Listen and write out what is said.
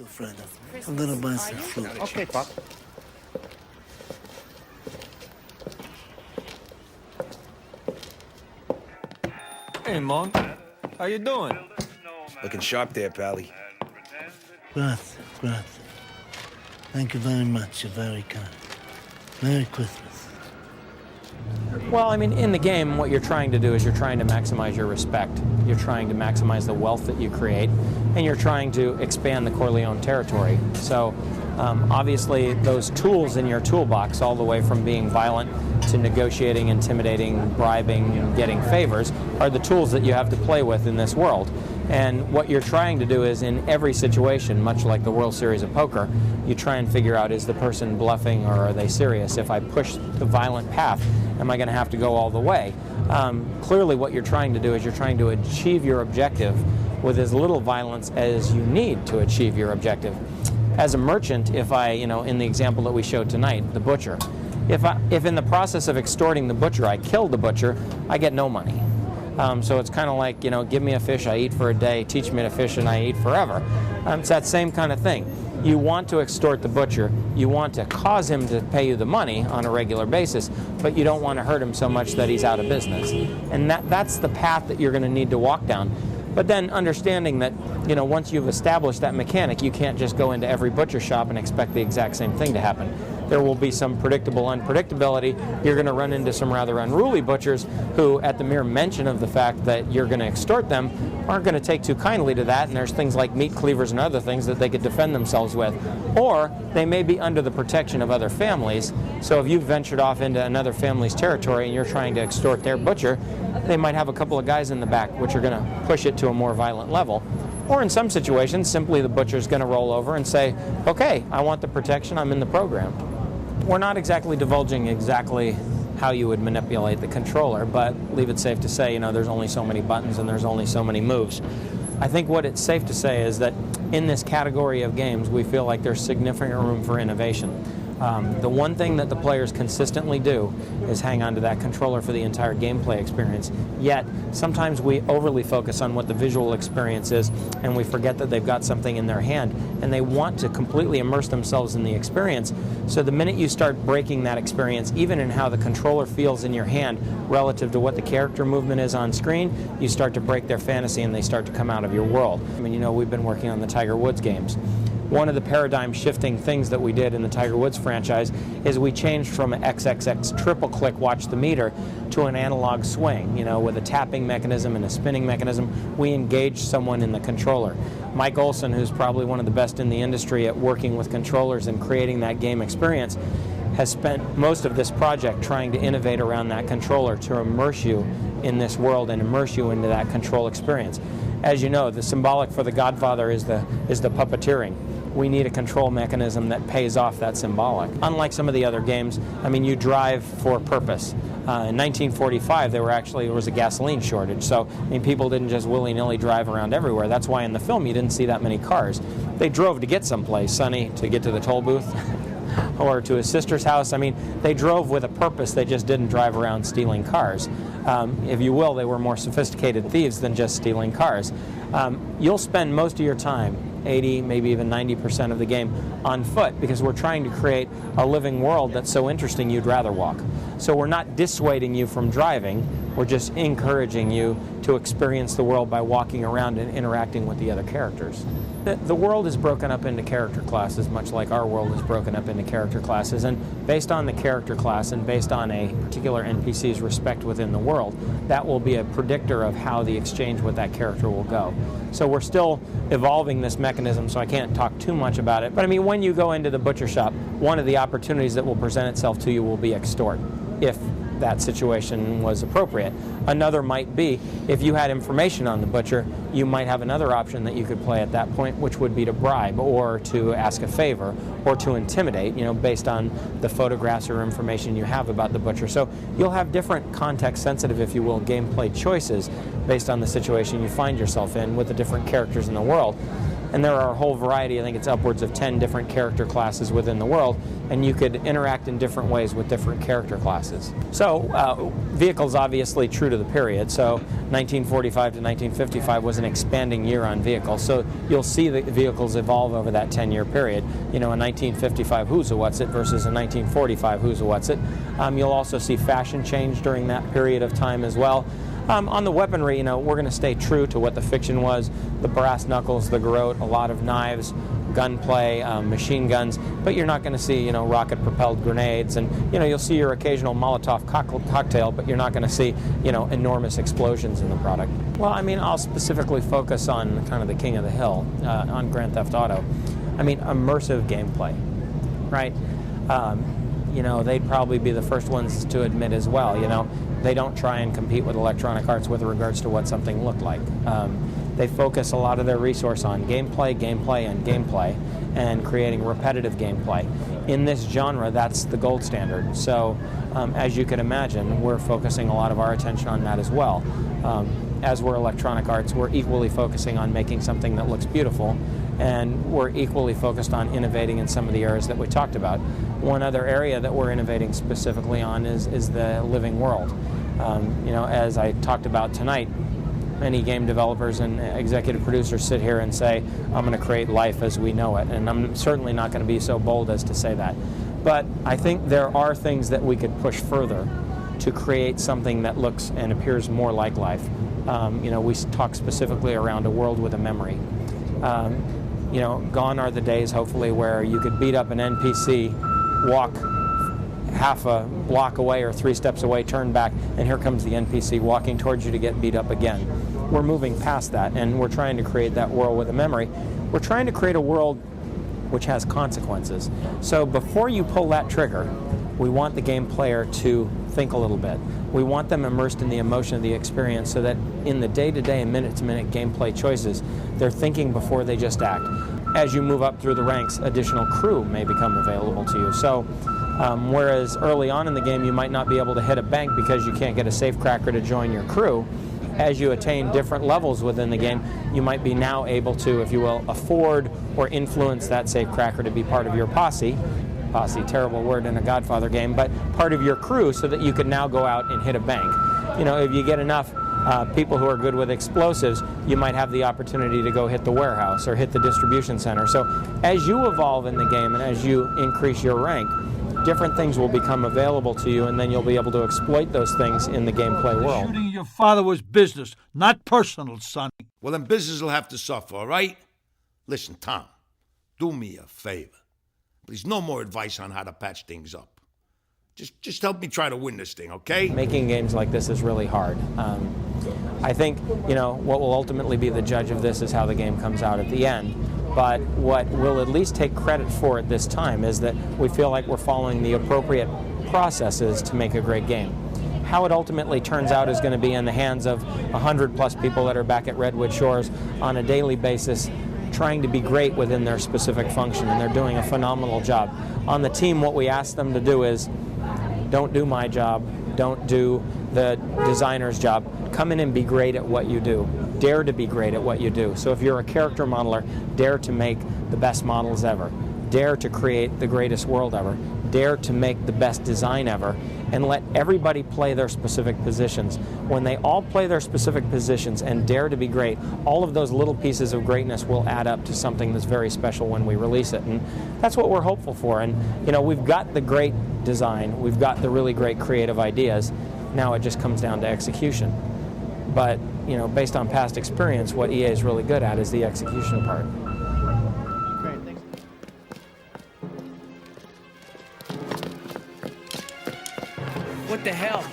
Fred, I'm gonna buy some food. Okay, Pop. Hey, Monk. How you doing? Looking sharp there, Pally. Grazie, grazie. Thank you very much. You're very kind. Merry Christmas. Well, I mean, in the game, what you're trying to do is you're trying to maximize your respect. You're trying to maximize the wealth that you create, and you're trying to expand the Corleone territory. So, obviously, those tools in your toolbox, all the way from being violent to negotiating, intimidating, bribing, getting favors, are the tools that you have to play with in this world. And what you're trying to do is, in every situation, much like the World Series of Poker, you try and figure out, is the person bluffing or are they serious? If I push the violent path, am I going to have to go all the way? Clearly what you're trying to do is you're trying to achieve your objective with as little violence as you need to achieve your objective. As a merchant, if I, in the example that we showed tonight, the butcher, if in the process of extorting the butcher I kill the butcher, I get no money. So it's kind of like, give me a fish, I eat for a day, teach me to fish and I eat forever. It's that same kind of thing. You want to extort the butcher, you want to cause him to pay you the money on a regular basis, but you don't want to hurt him so much that he's out of business. And that's the path that you're going to need to walk down. But then understanding that, once you've established that mechanic, you can't just go into every butcher shop and expect the exact same thing to happen. There will be some predictable unpredictability. You're going to run into some rather unruly butchers who, at the mere mention of the fact that you're going to extort them, aren't going to take too kindly to that, and there's things like meat cleavers and other things that they could defend themselves with. Or they may be under the protection of other families, so if you've ventured off into another family's territory and you're trying to extort their butcher, they might have a couple of guys in the back which are going to push it to a more violent level. Or in some situations, simply the butcher's going to roll over and say, okay, I want the protection, I'm in the program. We're not exactly divulging exactly how you would manipulate the controller, but leave it safe to say, there's only so many buttons and there's only so many moves. I think what it's safe to say is that in this category of games, we feel like there's significant room for innovation. The one thing that the players consistently do is hang on to that controller for the entire gameplay experience. Yet, sometimes we overly focus on what the visual experience is, and we forget that they've got something in their hand, and they want to completely immerse themselves in the experience. So the minute you start breaking that experience, even in how the controller feels in your hand relative to what the character movement is on screen, you start to break their fantasy and they start to come out of your world. I mean, we've been working on the Tiger Woods games. One of the paradigm-shifting things that we did in the Tiger Woods franchise is we changed from an XXX triple-click watch the meter to an analog swing, with a tapping mechanism and a spinning mechanism. We engaged someone in the controller. Mike Olson, who's probably one of the best in the industry at working with controllers and creating that game experience, has spent most of this project trying to innovate around that controller to immerse you in this world and immerse you into that control experience. As you know, the symbolic for the Godfather is the puppeteering. We need a control mechanism that pays off that symbolic. Unlike some of the other games, you drive for purpose. In 1945, there was a gasoline shortage, so people didn't just willy-nilly drive around everywhere. That's why in the film you didn't see that many cars. They drove to get someplace, Sonny to get to the toll booth or to his sister's house. They drove with a purpose. They just didn't drive around stealing cars. If you will, they were more sophisticated thieves than just stealing cars. You'll spend most of your time, 80, maybe even 90% of the game, on foot, because we're trying to create a living world that's so interesting you'd rather walk. So we're not dissuading you from driving, we're just encouraging you to experience the world by walking around and interacting with the other characters. The world is broken up into character classes, much like our world is broken up into character classes, and based on the character class and based on a particular NPC's respect within the world, that will be a predictor of how the exchange with that character will go. So we're still evolving this mechanism, so I can't talk too much about it. But when you go into the butcher shop, one of the opportunities that will present itself to you will be extort, if that situation was appropriate. Another might be, if you had information on the butcher, you might have another option that you could play at that point, which would be to bribe or to ask a favor or to intimidate, based on the photographs or information you have about the butcher. So you'll have different context-sensitive, if you will, gameplay choices based on the situation you find yourself in with the different characters in the world. and there are a whole variety, I think it's upwards of 10 different character classes within the world, and you could interact in different ways with different character classes. So vehicles obviously true to the period, so 1945 to 1955 was an expanding year on vehicles, so you'll see the vehicles evolve over that 10-year period. You know, in 1955 who's a what's it versus in 1945 who's a what's it. You'll also see fashion change during that period of time as well. On the weaponry, you know, we're going to stay true to what the fiction was, the brass knuckles, the garrote, a lot of knives, gunplay, machine guns, but you're not going to see, you know, rocket-propelled grenades, and, you know, you'll see your occasional Molotov cocktail, but you're not going to see, you know, enormous explosions in the product. Well, I mean, I'll specifically focus on kind of the king of the hill, on Grand Theft Auto. I mean, immersive gameplay, right? You know, they'd probably be the first ones to admit as well, you know, they don't try and compete with Electronic Arts with regards to what something looked like. They focus a lot of their resource on gameplay, and gameplay, and creating repetitive gameplay. In this genre, that's the gold standard. So, as you can imagine, we're focusing a lot of our attention on that as well. As we're Electronic Arts, we're equally focusing on making something that looks beautiful, and we're equally focused on innovating in some of the areas that we talked about. One other area that we're innovating specifically on is the living world. You know, as I talked about tonight, many game developers and executive producers sit here and say, I'm going to create life as we know it, and I'm certainly not going to be so bold as to say that. But I think there are things that we could push further to create something that looks and appears more like life. You know, we talk specifically around a world with a memory. You know, gone are the days, hopefully, where you could beat up an NPC, walk half a block away or 3 steps away, turn back, and here comes the NPC walking towards you to get beat up again. We're moving past that, and we're trying to create that world with a memory. We're trying to create a world which has consequences. So before you pull that trigger, we want the game player to think a little bit. We want them immersed in the emotion of the experience so that in the day-to-day and minute-to-minute gameplay choices, they're thinking before they just act. As you move up through the ranks, additional crew may become available to you. So whereas early on in the game you might not be able to hit a bank because you can't get a safecracker to join your crew, as you attain different levels within the game, you might be now able to, if you will, afford or influence that safecracker to be part of your posse. Posse, terrible word in a Godfather game, but part of your crew so that you can now go out and hit a bank. You know, if you get enough people who are good with explosives, you might have the opportunity to go hit the warehouse or hit the distribution center. So as you evolve in the game and as you increase your rank, different things will become available to you, and then you'll be able to exploit those things in the gameplay world. Shooting your father was business, not personal, son. Well, then business will have to suffer, all right? Listen, Tom, do me a favor. Please, no more advice on how to patch things up. Just help me try to win this thing, okay? Making games like this is really hard. I think, you know, what will ultimately be the judge of this is how the game comes out at the end. But what we'll at least take credit for at this time is that we feel like we're following the appropriate processes to make a great game. How it ultimately turns out is going to be in the hands of 100+ people that are back at Redwood Shores on a daily basis trying to be great within their specific function, and they're doing a phenomenal job. On the team, what we ask them to do is, don't do my job, don't do the designer's job. Come in and be great at what you do. Dare to be great at what you do. So if you're a character modeler, dare to make the best models ever. Dare to create the greatest world ever. Dare to make the best design ever. And let everybody play their specific positions. When they all play their specific positions and dare to be great, all of those little pieces of greatness will add up to something that's very special when we release it. And that's what we're hopeful for. And, you know, we've got the great design. We've got the really great creative ideas. Now it just comes down to execution. But, you know, based on past experience, what EA is really good at is the execution part. Great, thanks. What the hell?